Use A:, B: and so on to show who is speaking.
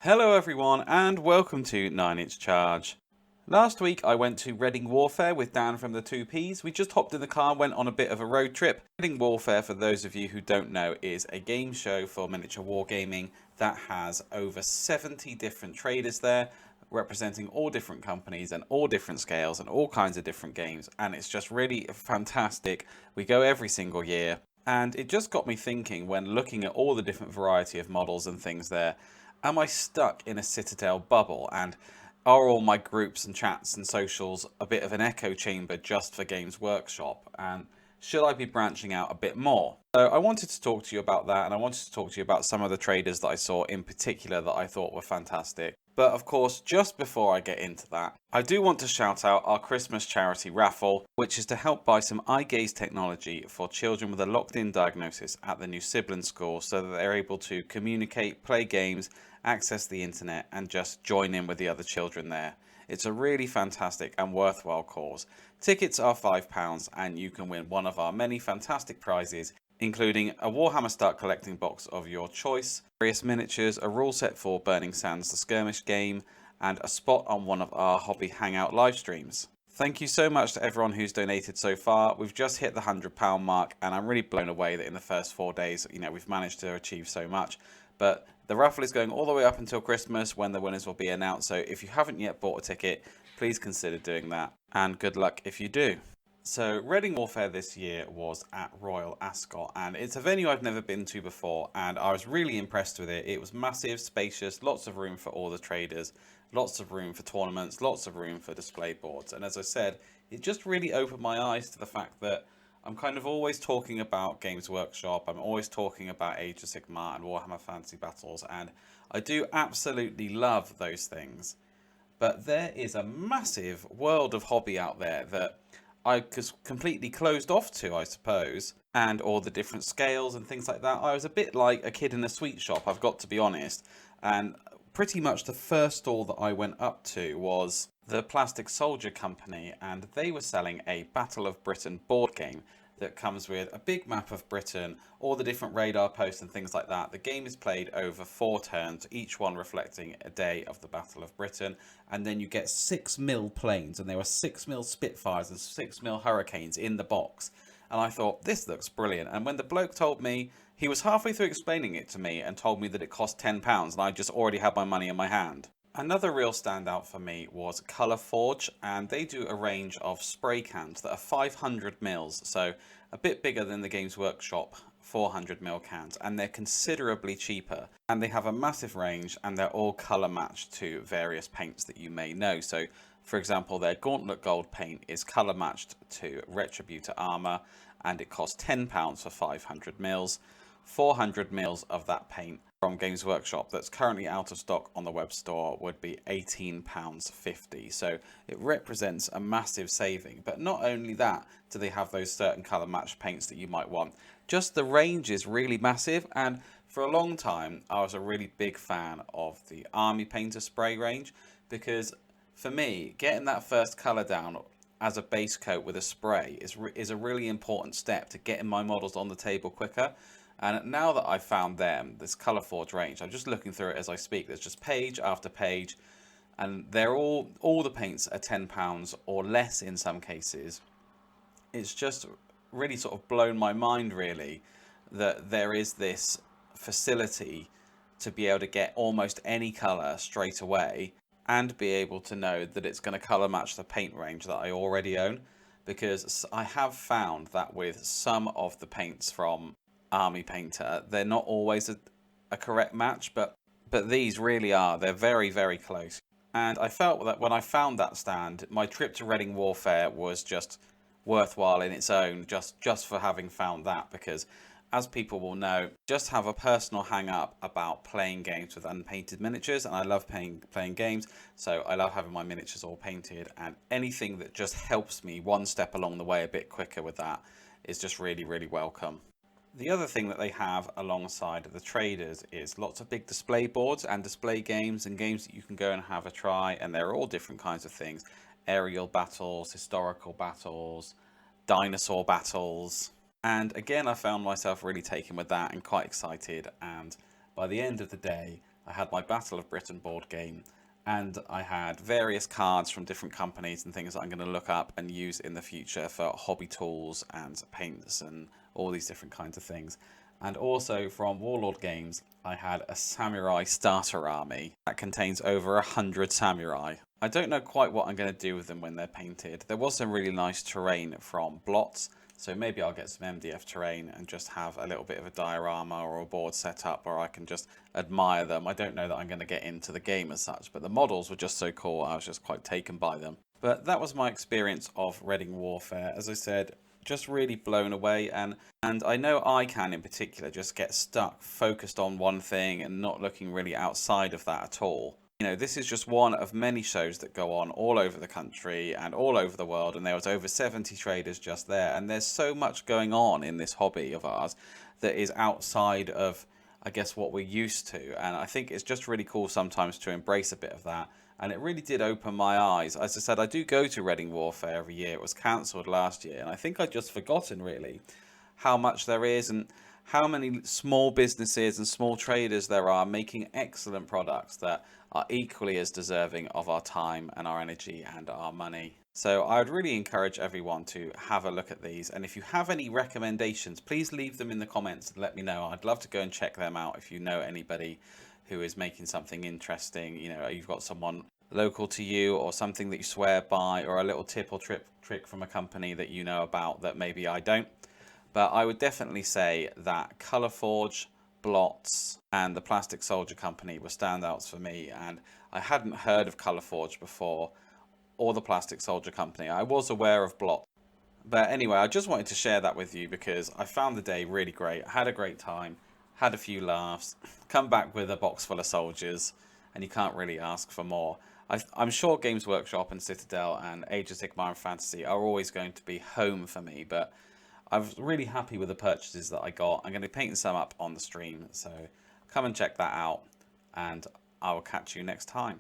A: Hello everyone and welcome to 9 Inch Charge. Last week I went to Reading Warfare with Dan from the 2Ps. We just hopped in the car and went on a bit of a road trip. Reading Warfare, for those of you who don't know, is a game show for miniature wargaming that has over 70 different traders there, representing all different companies and all different scales and all kinds of different games, and it's just really fantastic. We go every single year, and it just got me thinking when looking at all the different variety of models and things there. Am I stuck in a Citadel bubble, and are all my groups and chats and socials a bit of an echo chamber just for Games Workshop, and should I be branching out a bit more? So I wanted to talk to you about that, and I wanted to talk to you about some of the traders that I saw in particular that I thought were fantastic. But of course, just before I get into that, I do want to shout out our Christmas charity raffle, which is to help buy some eye gaze technology for children with a locked-in diagnosis at the New Sibling School so that they're able to communicate, play games, access the internet, and just join in with the other children there. It's a really fantastic and worthwhile cause. Tickets are £5 and you can win one of our many fantastic prizes, including a Warhammer Start Collecting Box of your choice, various miniatures, a rule set for Burning Sands the Skirmish game, and a spot on one of our Hobby Hangout live streams. Thank you so much to everyone who's donated so far. We've just hit the £100 mark and I'm really blown away that in the first 4 days, we've managed to achieve so much. But the raffle is going all the way up until Christmas when the winners will be announced. So if you haven't yet bought a ticket, please consider doing that. And good luck if you do. So Reading Warfare this year was at Royal Ascot, and it's a venue I've never been to before, and I was really impressed with it. It was massive, spacious, lots of room for all the traders, lots of room for tournaments, lots of room for display boards. And as I said, it just really opened my eyes to the fact that I'm kind of always talking about Games Workshop, I'm always talking about Age of Sigmar and Warhammer Fantasy Battles, and I do absolutely love those things. But there is a massive world of hobby out there that I was completely closed off to, I suppose, and all the different scales and things like that. I was a bit like a kid in a sweet shop, I've got to be honest, and pretty much the first stall that I went up to was the Plastic Soldier Company, and they were selling a Battle of Britain board game that comes with a big map of Britain, all the different radar posts and things like that. The game is played over 4 turns, each one reflecting a day of the Battle of Britain, and then you get 6mm planes, and there were 6mm Spitfires and 6mm Hurricanes in the box. And I thought, this looks brilliant. And when the bloke told me, he was halfway through explaining it to me and told me that it cost £10, and I just already had my money in my hand. Another real standout for me was Colour Forge, and they do a range of spray cans that are 500ml, so a bit bigger than the Games Workshop 400ml cans, and they're considerably cheaper. And they have a massive range, and they're all colour matched to various paints that you may know. So, for example, their Gauntlet Gold paint is colour matched to Retributor armour, and it costs £10 for 500ml. 400ml of that paint from Games Workshop that's currently out of stock on the web store would be £18.50. So it represents a massive saving. But not only that do they have those certain colour match paints that you might want, just the range is really massive. And for a long time I was a really big fan of the Army Painter spray range, because for me getting that first colour down as a base coat with a spray is a really important step to getting my models on the table quicker. And now that I've found them, this Colour Forge range, I'm just looking through it as I speak. There's just page after page, and they're all the paints are £10 or less in some cases. It's just really sort of blown my mind, really, that there is this facility to be able to get almost any colour straight away and be able to know that it's going to colour match the paint range that I already own. Because I have found that with some of the paints from Army Painter, they're not always a correct match, but these really are. They're very, very close. And I felt that when I found that stand, my trip to Reading Warfare was just worthwhile in its own, just for having found that, because as people will know, just have a personal hang up about playing games with unpainted miniatures, and I love playing games, so I love having my miniatures all painted, and anything that just helps me one step along the way a bit quicker with that is just really, really welcome. The other thing that they have alongside of the traders is lots of big display boards and display games and games that you can go and have a try, and they're all different kinds of things. Aerial battles, historical battles, dinosaur battles. And again, I found myself really taken with that and quite excited, and by the end of the day I had my Battle of Britain board game, and I had various cards from different companies and things that I'm going to look up and use in the future for hobby tools and paints and all these different kinds of things. And also from Warlord Games, I had a samurai starter army that contains over 100 samurai. I don't know quite what I'm going to do with them when they're painted. There was some really nice terrain from Blots, so maybe I'll get some MDF terrain and just have a little bit of a diorama or a board set up where I can just admire them. I don't know that I'm going to get into the game as such, but the models were just so cool. I was just quite taken by them. But that was my experience of Reading Warfare. As I said, just really blown away, and I know I can in particular just get stuck focused on one thing and not looking really outside of that at all. You know, this is just one of many shows that go on all over the country and all over the world, and there was over 70 traders just there, and there's so much going on in this hobby of ours that is outside of, I guess, what we're used to, and I think it's just really cool sometimes to embrace a bit of that. And it really did open my eyes. As I said, I do go to Reading Warfare every year. It was cancelled last year, and I think I'd just forgotten really how much there is and how many small businesses and small traders there are making excellent products that are equally as deserving of our time and our energy and our money. So I would really encourage everyone to have a look at these, and if you have any recommendations, please leave them in the comments and let me know. I'd love to go and check them out if you know anybody who is making something interesting. You know, you've got someone local to you or something that you swear by, or a little tip or trick from a company that you know about that maybe I don't. But I would definitely say that Colourforge, Blots and the Plastic Soldier Company were standouts for me, and I hadn't heard of Colourforge before or the Plastic Soldier Company. I was aware of Blots. But anyway, I just wanted to share that with you because I found the day really great. I had a great time, had a few laughs, come back with a box full of soldiers, and you can't really ask for more. I'm sure Games Workshop and Citadel and Age of Sigmar and Fantasy are always going to be home for me, but I was really happy with the purchases that I got. I'm going to be painting some up on the stream, so come and check that out, and I will catch you next time.